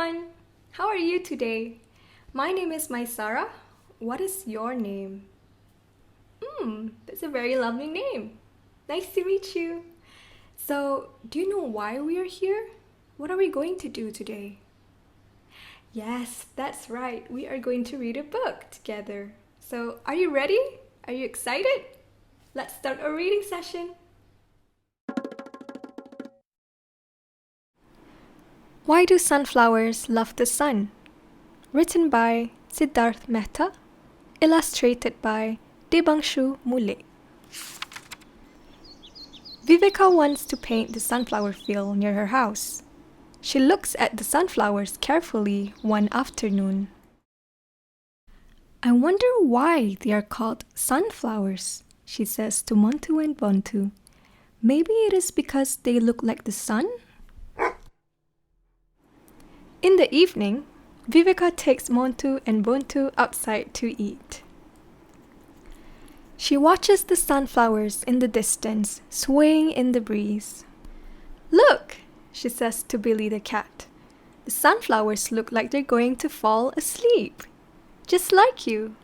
everyone! How are you today? My name is Maisara. What is your name? That's a very lovely name. Nice to meet you. So, do you know why we are here? What are we going to do today? Yes, that's right. We are going to read a book together. So, are you ready? Are you excited? Let's start our reading session. Why do sunflowers love the sun? Written by Siddharth Mehta, illustrated by Debangshu Mule. Viveka wants to paint the sunflower field near her house. She looks at the sunflowers carefully one afternoon. I wonder why they are called sunflowers, she says to Montu and Bontu. Maybe it is because they look like the sun? In the evening, Viveka takes Montu and Bontu outside to eat. She watches the sunflowers in the distance, swaying in the breeze. Look, she says to Billy the cat. The sunflowers look like they're going to fall asleep, just like you.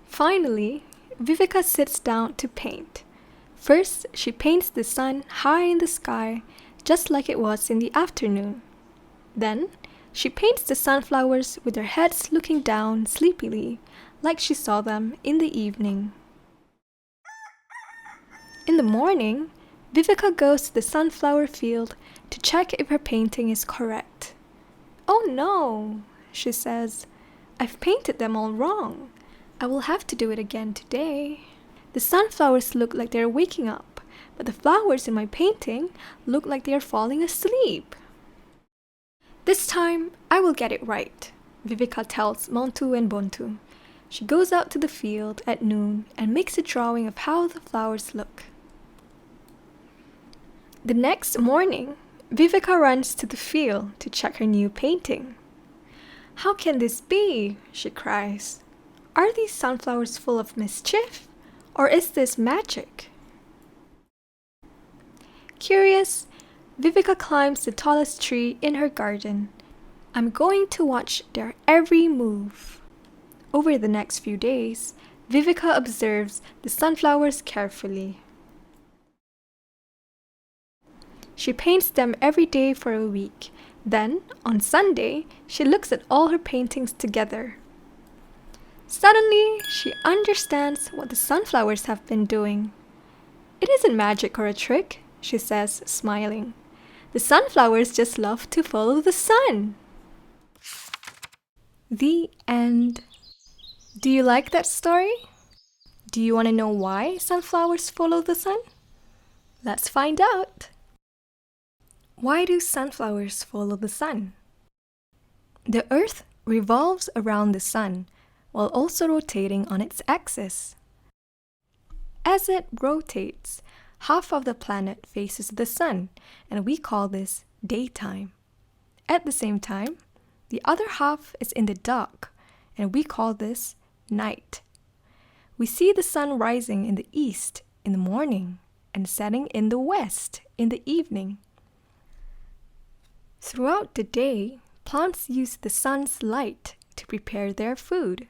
Finally, Viveka sits down to paint. First, she paints the sun high in the sky, just like it was in the afternoon. Then, she paints the sunflowers with their heads looking down sleepily, like she saw them in the evening. In the morning, Viveka goes to the sunflower field to check if her painting is correct. Oh no, she says. I've painted them all wrong. I will have to do it again today. The sunflowers look like they're waking up, but the flowers in my painting look like they are falling asleep. This time, I will get it right, Viveka tells Montu and Bontu. She goes out to the field at noon and makes a drawing of how the flowers look. The next morning, Viveka runs to the field to check her new painting. How can this be? She cries. Are these sunflowers full of mischief? Or is this magic? Curious, Viveka climbs the tallest tree in her garden. I'm going to watch their every move. Over the next few days, Viveka observes the sunflowers carefully. She paints them every day for a week. Then, on Sunday, she looks at all her paintings together. Suddenly, she understands what the sunflowers have been doing. It isn't magic or a trick, she says, smiling. The sunflowers just love to follow the sun. The end. Do you like that story? Do you want to know why sunflowers follow the sun? Let's find out. Why do sunflowers follow the sun? The earth revolves around the sun while also rotating on its axis. As it rotates, half of the planet faces the sun, and we call this daytime. At the same time, the other half is in the dark, and we call this night. We see the sun rising in the east in the morning and setting in the west in the evening. Throughout the day, plants use the sun's light to prepare their food,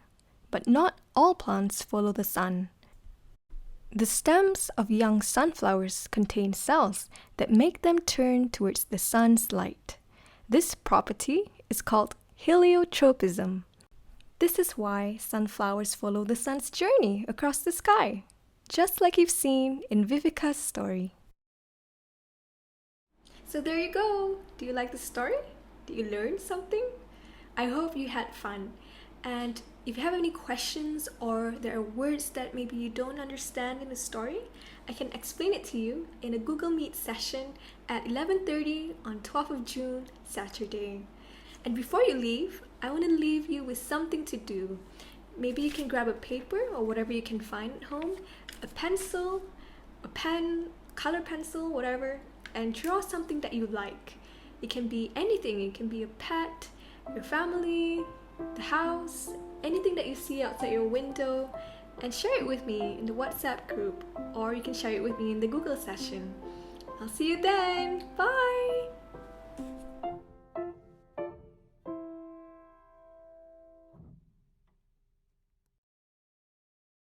but not all plants follow the sun. The stems of young sunflowers contain cells that make them turn towards the sun's light. This property is called heliotropism. This is why sunflowers follow the sun's journey across the sky, just like you've seen in Viveka's story. So there you go. Do you like the story? Did you learn something? I hope you had fun. And if you have any questions or there are words that maybe you don't understand in the story, I can explain it to you in a Google Meet session at 11:30 on 12th of June, Saturday. And before you leave, I want to leave you with something to do. Maybe you can grab a paper or whatever you can find at home, a pencil, a pen, color pencil, whatever, and draw something that you like. It can be anything. It can be a pet, your family, the house, anything that you see outside your window, and share it with me in the WhatsApp group, or you can share it with me in the Google session. I'll see you then. Bye!